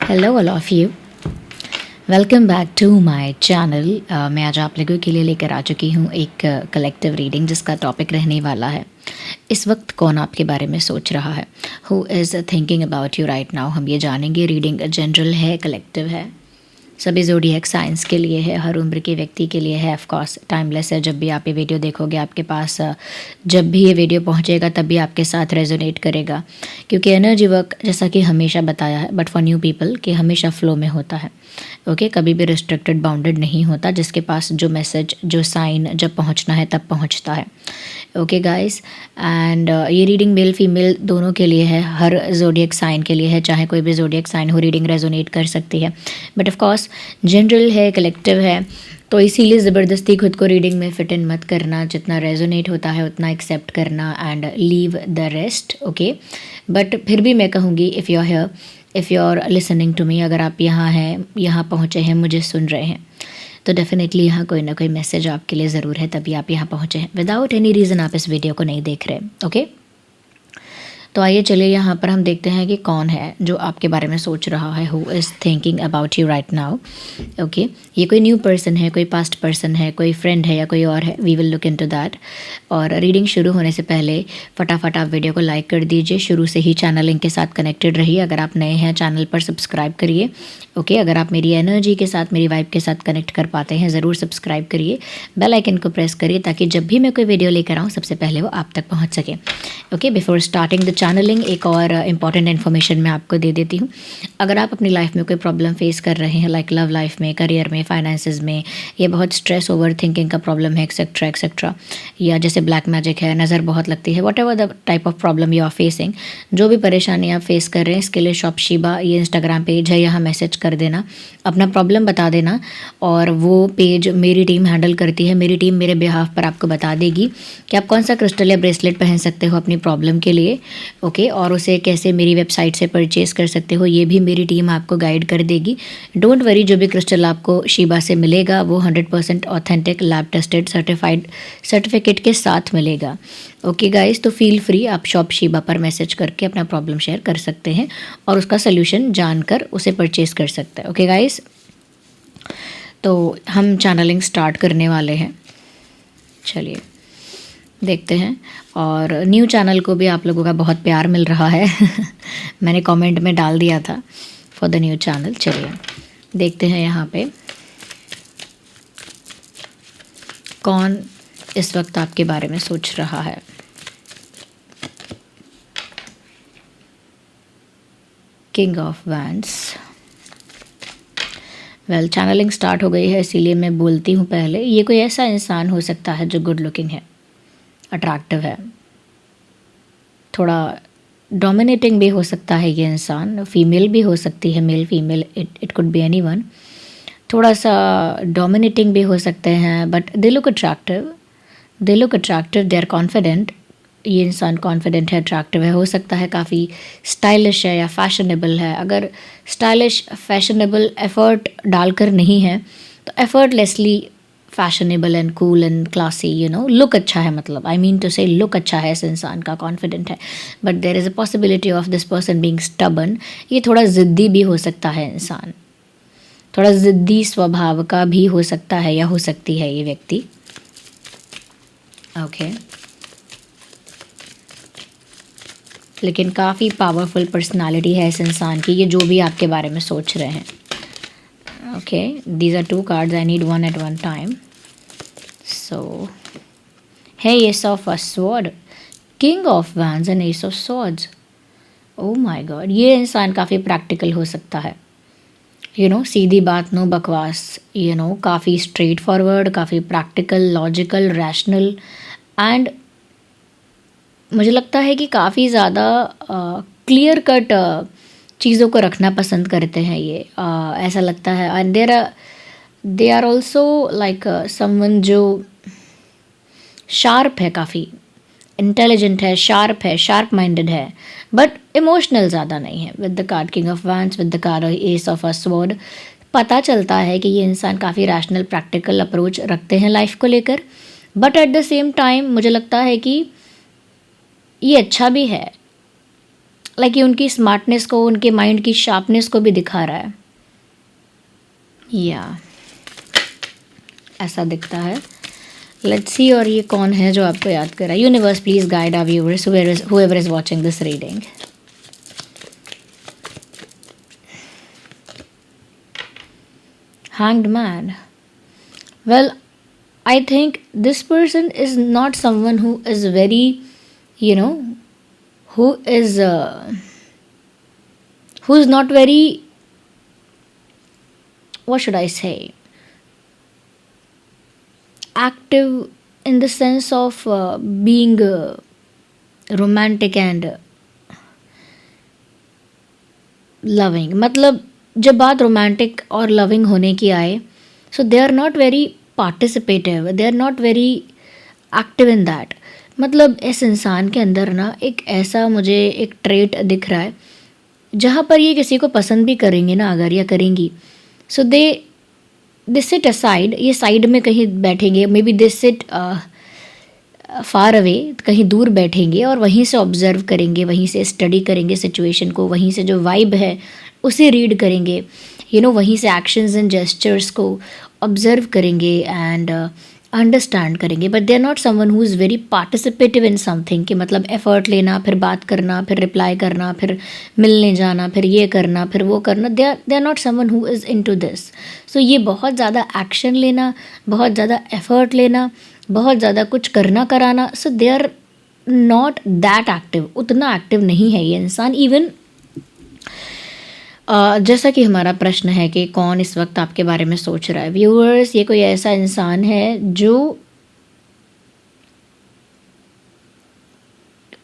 Hello all of you, welcome back to my channel. मैं आज आप लोगों के लिए लेकर आ चुकी हूँ एक कलेक्टिव रीडिंग जिसका टॉपिक रहने वाला है इस वक्त कौन आपके बारे में सोच रहा है, who is thinking about you right now. हम ये जानेंगे। रीडिंग जनरल है, कलेक्टिव है, सभी ज़ोडिएक साइंस के लिए है, हर उम्र के व्यक्ति के लिए है, ऑफ कोर्स टाइमलेस है। जब भी आप ये वीडियो देखोगे आपके पास जब भी ये वीडियो पहुंचेगा तब भी आपके साथ रेजोनेट करेगा, क्योंकि एनर्जी वर्क जैसा कि हमेशा बताया है बट फॉर न्यू पीपल कि हमेशा फ्लो में होता है। ओके, कभी भी रिस्ट्रिक्टेड बाउंडेड नहीं होता। जिसके पास जो मैसेज जो साइन जब पहुंचना है तब पहुंचता है। ओके गाइस, एंड ये रीडिंग मेल फीमेल दोनों के लिए है, हर ज़ोडिएक साइन के लिए है, चाहे कोई भी ज़ोडिएक साइन हो रीडिंग रेजोनेट कर सकती है। बट ऑफ कोर्स जनरल है, कलेक्टिव है, तो इसीलिए ज़बरदस्ती खुद को रीडिंग में फिट इन मत करना। जितना रेजोनेट होता है उतना एक्सेप्ट करना and leave the rest. Okay, but फिर भी मैं कहूँगी if you are here, if you are listening to me, अगर आप यहाँ हैं, यहाँ पहुँचे हैं, मुझे सुन रहे हैं, तो डेफिनेटली यहाँ कोई ना कोई मैसेज आपके लिए ज़रूर है, तभी आप यहाँ पहुँचे हैं। विदाउट एनी रीज़न आप इस वीडियो को नहीं देख रहे। ओके, तो आइए चलिए यहाँ पर हम देखते हैं कि कौन है जो आपके बारे में सोच रहा है, who is thinking about you right now. Okay, ये कोई न्यू पर्सन है, कोई पास्ट पर्सन है, कोई फ्रेंड है या कोई और है, we will look into that. और रीडिंग शुरू होने से पहले फटाफट आप वीडियो को लाइक कर दीजिए, शुरू से ही चैनल लिंक के साथ कनेक्टेड रहिए। अगर आप नए हैं चैनल पर सब्सक्राइब करिए। ओके, अगर आप मेरी एनर्जी के साथ, मेरी वाइब के साथ कनेक्ट कर पाते हैं ज़रूर सब्सक्राइब करिए, बेल आइकन को प्रेस करिए ताकि जब भी मैं कोई वीडियो लेकर आऊँ सबसे पहले वो आप तक पहुँच सके। Okay, before starting the channelling एक और इम्पॉर्टेंट इन्फॉर्मेशन मैं आपको दे देती हूँ। अगर आप अपनी लाइफ में कोई प्रॉब्लम फेस कर रहे हैं, लाइक लव लाइफ में, करियर में, फाइनेंसेस में, ये बहुत स्ट्रेस, ओवर थिंकिंग का प्रॉब्लम है, एक्सेट्रा एक्सेट्रा, या जैसे ब्लैक मैजिक है, नज़र बहुत लगती है, whatever the type of problem you are facing, जो भी परेशानी आप फेस कर रहे हैं, इसके लिए शॉप शीबा ये इंस्टाग्राम पेज है, यहाँ मैसेज कर देना, अपना प्रॉब्लम बता देना और वो पेज मेरी टीम हैंडल करती है। मेरी टीम मेरे बिहाफ पर आपको बता देगी कि आप कौन सा क्रिस्टल या ब्रेसलेट पहन सकते हो अपनी प्रॉब्लम के लिए। ओके, और उसे कैसे मेरी वेबसाइट से परचेज़ कर सकते हो ये भी मेरी टीम आपको गाइड कर देगी। डोंट वरी, जो भी क्रिस्टल आपको शीबा से मिलेगा वो 100% authentic, lab tested, certified certificate के साथ मिलेगा। ओके गाइस, तो फील फ्री, आप शॉप शीबा पर मैसेज करके अपना प्रॉब्लम शेयर कर सकते हैं और उसका सोल्यूशन जानकर उसे परचेज़ कर सकते हैं। ओके गाइस, तो हम चैनलिंग स्टार्ट करने वाले हैं, चलिए देखते हैं। और न्यू चैनल को भी आप लोगों का बहुत प्यार मिल रहा है मैंने कमेंट में डाल दिया था फॉर द न्यू चैनल। चलिए देखते हैं यहाँ पे कौन इस वक्त आपके बारे में सोच रहा है। King of wands. Well, channelling start हो गई है इसीलिए मैं बोलती हूँ पहले, ये कोई ऐसा इंसान हो सकता है जो गुड लुकिंग है, अट्रैक्टिव है, थोड़ा डोमिनेटिंग भी हो सकता है ये इंसान, फीमेल भी हो सकती है, male female, it could be anyone. थोड़ा सा डोमिनेटिंग भी हो सकते हैं but they look attractive, they look attractive, they are confident. ये इंसान कॉन्फिडेंट है, अट्रैक्टिव है, हो सकता है काफ़ी स्टाइलिश है या फैशनेबल है। अगर स्टाइलिश, फैशनेबल एफर्ट डालकर नहीं है तो effortlessly fashionable and cool and classy, you know, look अच्छा है, मतलब I mean to say look अच्छा है इस इंसान का, कॉन्फिडेंट है। But there is a possibility of this person being stubborn. ये थोड़ा ज़िद्दी भी हो सकता है इंसान, थोड़ा ज़िद्दी स्वभाव का भी हो सकता है या हो सकती है ये व्यक्ति। ओके, लेकिन काफ़ी पावरफुल पर्सनालिटी है इस इंसान की, ये जो भी आपके बारे में सोच रहे हैं। Okay, these are 2 cards, I need one at one time. So है Ace of a Sword, King of Wands and Ace of Swords. Oh my God, ये इंसान काफ़ी प्रैक्टिकल हो सकता है, यू नो, सीधी बात, नो बकवास, यू नो, काफ़ी स्ट्रेट फॉरवर्ड, काफ़ी प्रैक्टिकल, लॉजिकल, रैशनल एंड मुझे लगता है कि काफ़ी ज़्यादा क्लियर कट चीज़ों को रखना पसंद करते हैं ये, ऐसा लगता है। And they are also like someone जो शार्प है, काफ़ी इंटेलिजेंट है, शार्प है, शार्प माइंडेड है, बट इमोशनल ज़्यादा नहीं है। With the card king of wands, with the card ace of a sword, पता चलता है कि ये इंसान काफ़ी रैशनल, प्रैक्टिकल अप्रोच रखते हैं लाइफ को लेकर, but at the same time मुझे लगता है कि ये अच्छा भी है, लाइक ये उनकी स्मार्टनेस को, उनके माइंड की शार्पनेस को भी दिखा रहा है। या ऐसा दिखता है। लेट्स सी, और ये कौन है जो आपको याद कर रहा है? Universe please guide our viewers, whoever is watching this reading. Hanged man. Well, I think this person is not someone who is very, you know, who is not very, what should I say, active in the sense of being romantic and loving. मतलब जब बात romantic और loving होने की आए, so they are not very participative, they are not very active in that. मतलब इस इंसान के अंदर ना एक ऐसा मुझे एक ट्रेट दिख रहा है जहाँ पर ये किसी को पसंद भी करेंगे ना अगर, या करेंगी, सो दे सिट असाइड, ये साइड में कहीं बैठेंगे, may be they sit far away, कहीं दूर बैठेंगे और वहीं से ऑब्जर्व करेंगे, वहीं से स्टडी करेंगे सिचुएशन को, वहीं से जो वाइब है उसे रीड करेंगे, वहीं से एक्शंस एंड जेस्चर्स को ऑब्जर्व करेंगे एंड अंडरस्टैंड करेंगे। But they are not someone who is very participative in something, कि मतलब एफर्ट लेना, फिर बात करना, फिर रिप्लाई करना, फिर मिलने जाना, फिर ये करना, फिर वो करना। They are not someone who is into this. So ये बहुत ज़्यादा एक्शन लेना, बहुत ज़्यादा एफर्ट लेना, बहुत ज़्यादा कुछ करना कराना, so they are not that active, उतना एक्टिव नहीं है ये इंसान। इवन जैसा कि हमारा प्रश्न है कि कौन इस वक्त आपके बारे में सोच रहा है, व्यूअर्स, ये कोई ऐसा इंसान है जो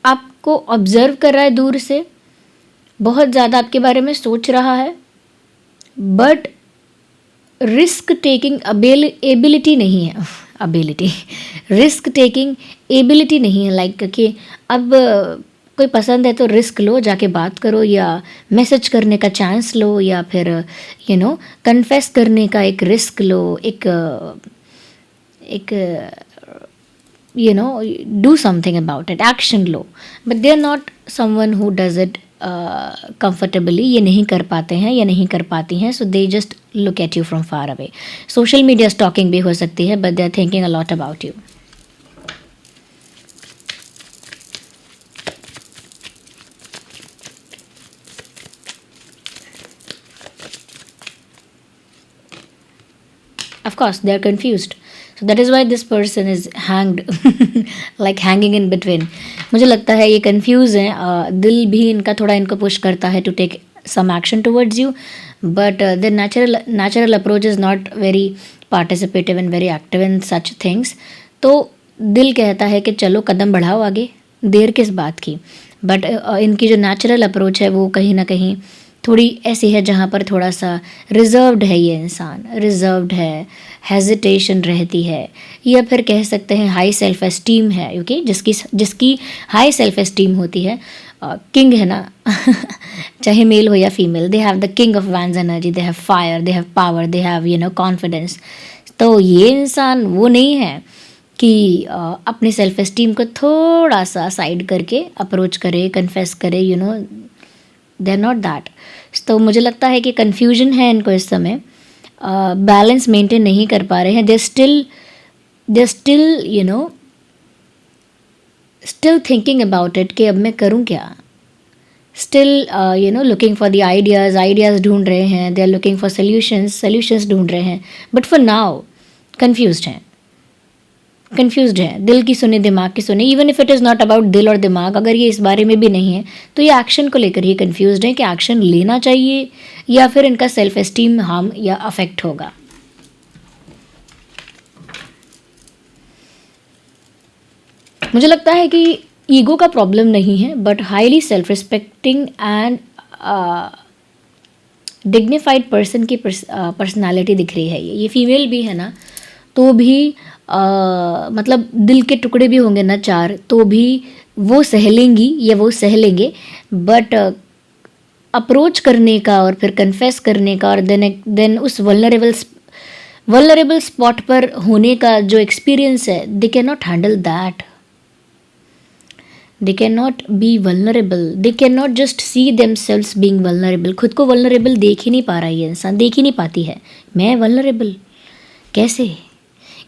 आपको ऑब्जर्व कर रहा है दूर से, बहुत ज़्यादा आपके बारे में सोच रहा है, बट रिस्क टेकिंग एबिलिटी नहीं है, रिस्क टेकिंग एबिलिटी नहीं है। लाइक कि अब कोई पसंद है तो रिस्क लो, जाके बात करो, या मैसेज करने का चांस लो, या फिर कन्फेस करने का एक रिस्क लो, एक do something about it, action लो। But they are not someone who does it comfortably, ये नहीं कर पाते हैं या नहीं कर पाती हैं, so they just look at you from far away. Social media stalking भी हो सकती है, but they are thinking a lot about you. Of course, they are confused. So that is why this person is hanged, like hanging in between. मुझे लगता है ये confused हैं, दिल भी इनका थोड़ा इनको पुश करता है to take some action towards you, but the natural approach is not very participative and very active in such things. तो दिल कहता है कि चलो कदम बढ़ाओ आगे, देर किस बात की। बट इनकी जो नेचुरल अप्रोच है वो कहीं ना कहीं थोड़ी ऐसी है जहाँ पर थोड़ा सा रिजर्व्ड है ये इंसान, रिजर्व्ड है, हेजिटेशन रहती है, या फिर कह सकते हैं हाई सेल्फ एस्टीम है, क्योंकि जिसकी हाई सेल्फ एस्टीम होती है, किंग है ना चाहे मेल हो या female, they have the king of vents energy, they have fire, they have power, they have confidence. तो ये इंसान वो नहीं है कि अपनी सेल्फ एस्टीम को थोड़ा सा साइड करके अप्रोच करे, कन्फेस करे, दे आर नॉट दैट। तो मुझे लगता है कि कन्फ्यूजन है इनको इस समय, बैलेंस मेंटेन नहीं कर पा रहे हैं। They still thinking about it कि अब मैं करूं क्या, still looking for the ideas ढूंढ रहे हैं, they are looking for solutions ढूंढ रहे हैं, बट फॉर नाउ कन्फ्यूज्ड हैं, दिल की सुने दिमाग की सुने। Even if it is not about दिल और दिमाग, अगर ये इस बारे में भी नहीं है तो ये एक्शन को लेकर ही कन्फ्यूज्ड है कि एक्शन लेना चाहिए या फिर इनका सेल्फ एस्टीम हार्म या अफेक्ट होगा। मुझे लगता है कि ईगो का प्रॉब्लम नहीं है, but highly self respecting and dignified person की पर्सनालिटी दिख रही है। ये फीमेल भी है ना, तो भी मतलब दिल के टुकड़े भी होंगे ना चार, तो भी वो सह लेंगी या वो सह लेंगे, बट अप्रोच करने का और फिर कन्फेस करने का और देन उस वल्नरेबल स्पॉट पर होने का जो एक्सपीरियंस है, they can not handle that. They can not be vulnerable, they can not just see themselves being vulnerable. खुद को वल्नरेबल देख ही नहीं पा रहा है ये इंसान, देख ही नहीं पाती है। मैं वल्नरेबल कैसे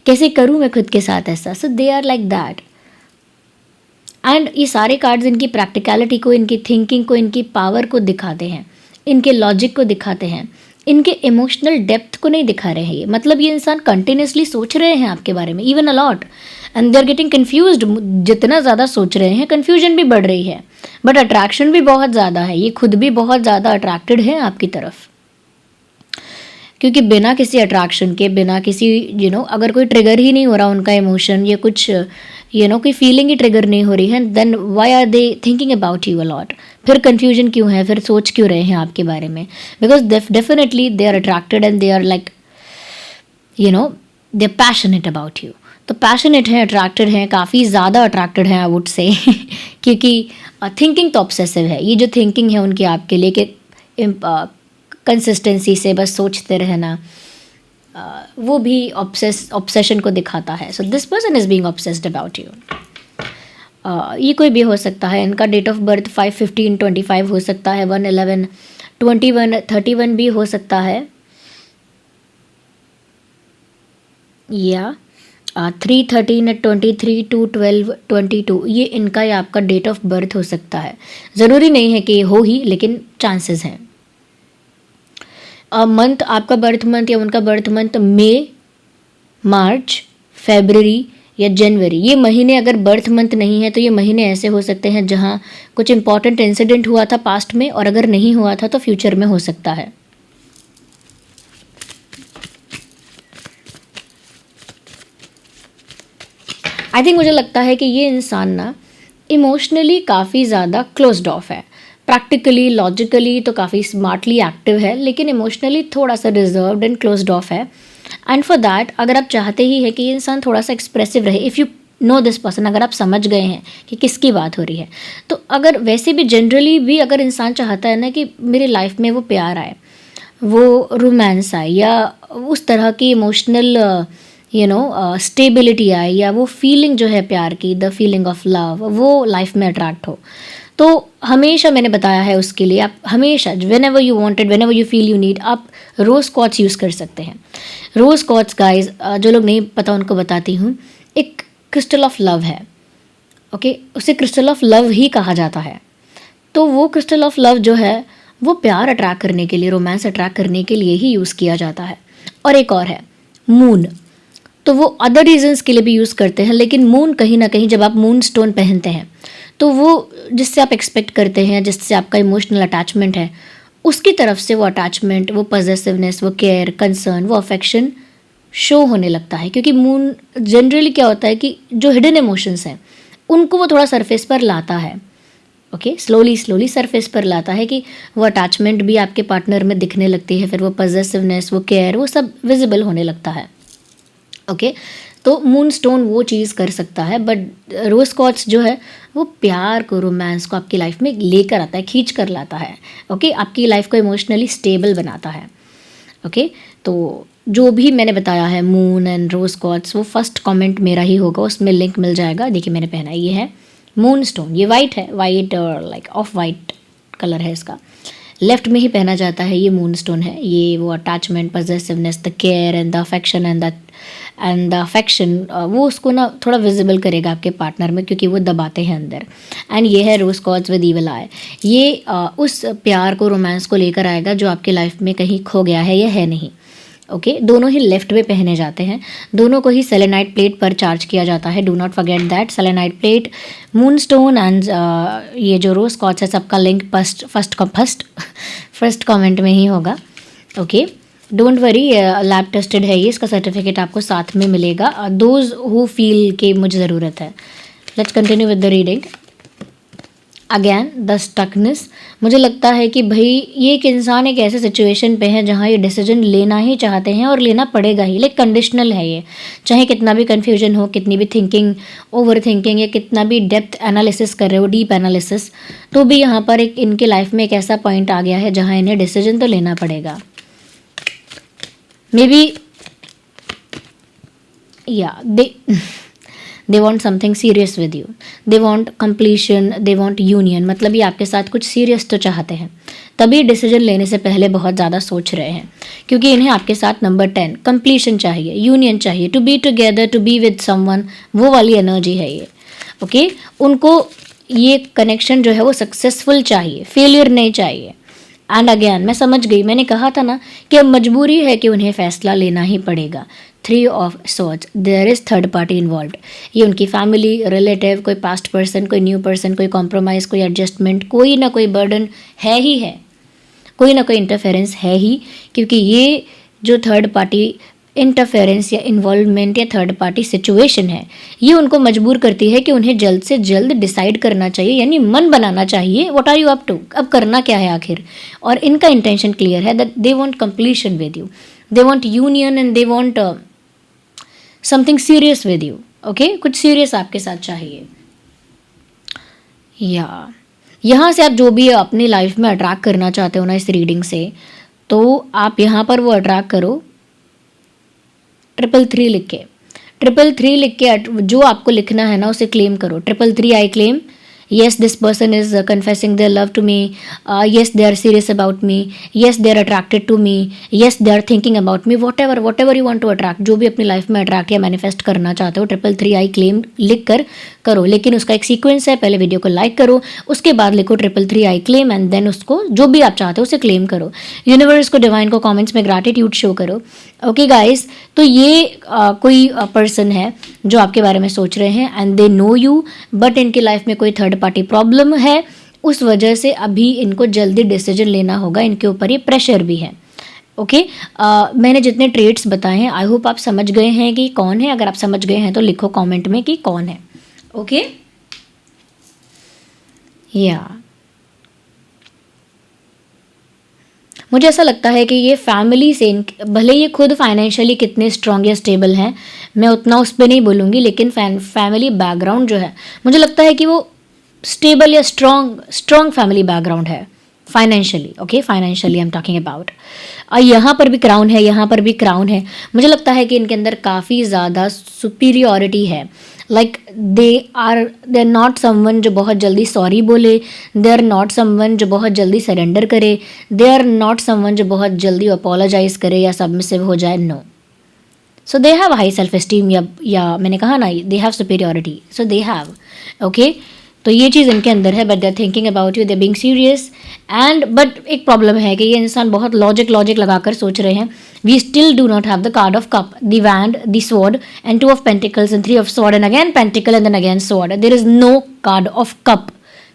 कैसे करूँ मैं खुद के साथ ऐसा? So they are like that. And ये सारे कार्ड्स इनकी प्रैक्टिकलिटी को, इनकी थिंकिंग को, इनकी पावर को दिखाते हैं, इनके लॉजिक को दिखाते हैं, इनके इमोशनल डेप्थ को नहीं दिखा रहे हैं ये। मतलब ये इंसान कंटिन्यूसली सोच रहे हैं आपके बारे में, even a lot, and they are getting confused. जितना ज़्यादा सोच रहे हैं कन्फ्यूजन भी बढ़ रही है, बट अट्रैक्शन भी बहुत ज़्यादा है। ये खुद भी बहुत ज़्यादा अट्रैक्टेड है आपकी तरफ, क्योंकि बिना किसी अट्रैक्शन के, बिना किसी अगर कोई ट्रिगर ही नहीं हो रहा उनका इमोशन, या कुछ कोई फीलिंग ही ट्रिगर नहीं हो रही है, then why are they thinking about you a lot? फिर कन्फ्यूजन क्यों है? फिर सोच क्यों रहे हैं आपके बारे में? Because definitely they are attracted and they are like they are passionate about you. तो पैशनेट हैं, अट्रैक्टेड हैं, काफ़ी ज़्यादा अट्रैक्टेड हैं आई वुड से क्योंकि थिंकिंग तो ऑब्सेसिव है। ये जो थिंकिंग है उनकी आपके लिए कि कंसिस्टेंसी से बस सोचते रहना, वो भी ऑब्सेशन को दिखाता है। So this person is being obsessed about you. ये कोई भी हो सकता है। इनका डेट ऑफ बर्थ 5/15/25 हो सकता है, 1/11/21, 31 भी हो सकता है, या 3/13/23, 2/12/22। ये इनका या आपका डेट ऑफ बर्थ हो सकता है। ज़रूरी नहीं है कि ये हो ही, लेकिन चांसेस हैं। मंथ, आपका बर्थ मंथ या उनका बर्थ मंथ मई, मार्च, फरवरी या जनवरी। ये महीने अगर बर्थ मंथ नहीं है तो ये महीने ऐसे हो सकते हैं जहाँ कुछ इंपॉर्टेंट इंसिडेंट हुआ था पास्ट में, और अगर नहीं हुआ था तो फ्यूचर में हो सकता है। आई थिंक, मुझे लगता है कि ये इंसान ना इमोशनली काफ़ी ज़्यादा क्लोज्ड ऑफ है। प्रैक्टिकली, लॉजिकली तो काफ़ी स्मार्टली एक्टिव है, लेकिन इमोशनली थोड़ा सा रिजर्व्ड एंड क्लोज्ड ऑफ है। एंड फॉर दैट, अगर आप चाहते ही है कि ये इंसान थोड़ा सा एक्सप्रेसिव रहे, if you know this person, अगर आप समझ गए हैं कि किसकी बात हो रही है, तो अगर वैसे भी जनरली भी अगर इंसान चाहता है ना कि मेरी लाइफ में वो प्यार आए, वो रोमांस आए, या उस तरह की इमोशनल स्टेबिलिटी आए, या वो फीलिंग जो है प्यार की, द फीलिंग ऑफ लव, वो लाइफ में अट्रैक्ट हो, तो हमेशा मैंने बताया है उसके लिए आप हमेशा when ever you wanted, when ever you feel you need, आप रोज़ क्वार्ट्ज यूज़ कर सकते हैं। रोज़ क्वार्ट्ज गाइज, जो लोग नहीं पता उनको बताती हूँ, एक क्रिस्टल ऑफ लव है। ओके, उसे क्रिस्टल ऑफ लव ही कहा जाता है। तो वो क्रिस्टल ऑफ लव जो है वो प्यार अट्रैक्ट करने के लिए, रोमांस अट्रैक्ट करने के लिए ही यूज़ किया जाता है। और एक और है मून, तो वो अदर रीजंस के लिए भी यूज़ करते हैं, लेकिन मून कहीं ना कहीं जब आप मून स्टोन पहनते हैं तो वो जिससे आप एक्सपेक्ट करते हैं, जिससे आपका इमोशनल अटैचमेंट है, उसकी तरफ से वो अटैचमेंट, वो पॉजेसिवनेस, वो केयर, कंसर्न, वो अफेक्शन शो होने लगता है। क्योंकि मून जनरली क्या होता है कि जो हिडन इमोशंस हैं उनको वो थोड़ा सरफेस पर लाता है। ओके, स्लोली स्लोली सरफेस पर लाता है कि वो अटैचमेंट भी आपके पार्टनर में दिखने लगती है, फिर वो पॉजेसिवनेस, वो केयर, वो सब विजिबल होने लगता है। ओके, तो मून स्टोन वो चीज़ कर सकता है, बट रोज़ क्वार्ट्ज जो है वो प्यार को, रोमांस को आपकी लाइफ में लेकर आता है, खींच कर लाता है। ओके, आपकी लाइफ को इमोशनली स्टेबल बनाता है। ओके, तो जो भी मैंने बताया है मून एंड रोज़ क्वार्ट्ज, वो फर्स्ट कमेंट मेरा ही होगा, उसमें लिंक मिल जाएगा। देखिए मैंने पहना है, ये है मून स्टोन, ये वाइट है, वाइट और लाइक ऑफ वाइट कलर है इसका, लेफ्ट में ही पहना जाता है। ये मून स्टोन है, ये वो attachment, possessiveness, the care and the affection and the affection, वो उसको ना थोड़ा विजिबल करेगा आपके पार्टनर में, क्योंकि वो दबाते हैं अंदर। एंड ये है रोज़ क्वार्ट्ज विद ईविल आई, ये उस प्यार को, रोमांस को लेकर आएगा जो आपकी लाइफ में कहीं खो गया है या है नहीं। ओके, दोनों ही लेफ्ट में पहने जाते हैं, दोनों को ही सेलेनाइट प्लेट पर चार्ज किया जाता है। Do not forget that, selenite plate, moon stone and ये जो रोज़ क्वार्ट्ज है, सबका लिंक फर्स्ट कमेंट में ही होगा। Okay, don't worry, lab tested है ये, इसका सर्टिफिकेट आपको साथ में मिलेगा, दोज हु फील के मुझे ज़रूरत है। Let's continue with the reading. Again the stuckness, मुझे लगता है कि भाई ये एक इंसान एक ऐसे सिचुएशन पे है जहाँ ये डिसीजन लेना ही चाहते हैं और लेना पड़ेगा ही, लाइक कंडीशनल है ये, चाहे कितना भी कन्फ्यूजन हो, कितनी भी थिंकिंग, ओवर थिंकिंग, या कितना भी डेप्थ एनालिसिस कर रहे हो, डीप एनालिसिस, तो भी यहाँ पर एक इनके लाइफ में एक ऐसा पॉइंट आ गया है जहाँ इन्हें डिसीजन तो लेना पड़ेगा। मे बी या they want something serious with you, they want completion, they want union, मतलब ये आपके साथ कुछ सीरियस तो चाहते हैं, तभी डिसीजन लेने से पहले बहुत ज़्यादा सोच रहे हैं, क्योंकि इन्हें आपके साथ नंबर 10 कंप्लीशन चाहिए, यूनियन चाहिए, to be together, to be with someone, वो वाली एनर्जी है ये। ओके, उनको ये कनेक्शन जो है वो सक्सेसफुल चाहिए, फेलियर नहीं चाहिए। एंड अगेन मैं समझ गई, मैंने कहा था ना कि अब मजबूरी है कि उन्हें फैसला लेना ही पड़ेगा। 3 of swords, there is third party involve. ये उनकी फैमिली, रिलेटिव, कोई पास्ट पर्सन, कोई न्यू पर्सन, कोई कॉम्प्रोमाइज़, कोई एडजस्टमेंट, कोई ना कोई बर्डन है ही है, कोई ना कोई इंटरफेरेंस है ही, क्योंकि ये जो थर्ड पार्टी इंटरफेरेंस या इन्वॉल्वमेंट या थर्ड पार्टी सिचुएशन है, ये उनको मजबूर करती है कि उन्हें जल्द से जल्द डिसाइड करना चाहिए, यानी मन बनाना चाहिए, what are you up to, अब करना क्या है आखिर। और इनका इंटेंशन क्लियर है that they want completion with you, they want union and they want something serious with you. Okay, कुछ सीरियस आपके साथ चाहिए। या यहाँ से आप जो भी अपनी लाइफ में अट्रैक्ट करना चाहते हो ना इस रीडिंग से, तो आप यहाँ पर वो अट्रैक्ट करो 333 लिख के, 333 लिख के जो आपको लिखना है ना उसे क्लेम करो। 333 I claim, yes this person is confessing their love to me, yes they are serious about me, yes they are attracted to me, yes they are thinking about me, whatever you want to attract, जो भी अपनी life में attract या manifest करना चाहते हो 333 I claim लिख कर करो। लेकिन उसका एक सीक्वेंस है, पहले वीडियो को लाइक करो, उसके बाद लिखो 333 आई क्लेम एंड देन उसको जो भी आप चाहते हो उसे क्लेम करो। यूनिवर्स को, डिवाइन को कमेंट्स में ग्रैटिट्यूड शो करो। ओके गाइस, तो ये कोई पर्सन है जो आपके बारे में सोच रहे हैं and they know you, but इनकी लाइफ में कोई थर्ड पार्टी प्रॉब्लम है, उस वजह से अभी इनको जल्दी डिसीजन लेना होगा, इनके ऊपर ये प्रेशर भी है। ओके, मैंने जितने ट्रेड्स बताए हैं आई होप आप समझ गए हैं कि कौन है। अगर आप समझ गए हैं तो लिखो कमेंट में कि कौन है। ओके, या मुझे ऐसा लगता है कि ये फैमिली से, भले ये खुद फाइनेंशियली कितने स्ट्रॉन्ग या स्टेबल हैं, मैं उतना उस पर नहीं बोलूँगी, लेकिन फैमिली बैकग्राउंड जो है मुझे लगता है कि वो स्टेबल या स्ट्रॉन्ग फैमिली बैकग्राउंड है financially. Okay, financially I am talking about. और यहाँ पर भी क्राउन है, यहाँ पर भी क्राउन है। मुझे लगता है कि इनके अंदर काफ़ी ज़्यादा सुपीरियॉरिटी है। Like they are not someone जो बहुत जल्दी सॉरी बोले, दे आर नॉट समवन जो बहुत जल्दी सरेंडर करे, दे आर नॉट समवन जो बहुत जल्दी अपोलोजाइज करे या सबमिसिव हो जाए। No, so they have high self esteem, या मैंने कहा ना they have superiority, so they have. Okay, तो ये चीज़ इनके अंदर है, but they are thinking about you, they being serious and but एक प्रॉब्लम है कि ये इंसान बहुत लॉजिक लगाकर सोच रहे हैं। We still do not have the card of cup, the wand, the sword and 2 of pentacles and 3 of sword and again pentacle and then again sword. There is no card of cup.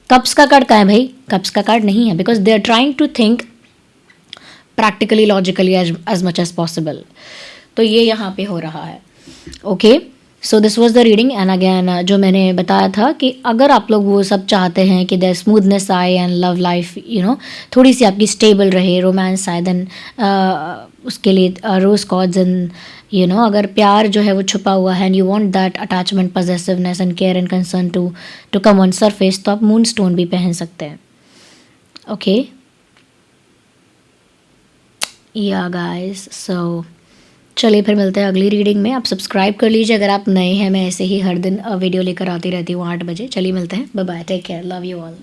Cups का card कहाँ है भाई? Cups का card नहीं है, because they are trying to think practically, logically as much as possible. तो ये यहाँ पे हो रहा है। Okay, so this was the reading and again जो मैंने बताया था कि अगर आप लोग वो सब चाहते हैं कि द स्मूथनेस आए एंड लव लाइफ थोड़ी सी आपकी स्टेबल रहे, रोमांस आए, देन उसके लिए रोज कॉर्ड्स एंड अगर प्यार जो है वो छुपा हुआ है and you want that attachment, possessiveness and care and concern to come on surface, तो आप मून स्टोन भी पहन सकते हैं। ओके, या गाइस, सो चलिए फिर मिलते हैं अगली रीडिंग में। आप सब्सक्राइब कर लीजिए अगर आप नए हैं, मैं ऐसे ही हर दिन वीडियो लेकर आती रहती हूँ 8 बजे। चलिए मिलते हैं, bye bye, take care, love you all.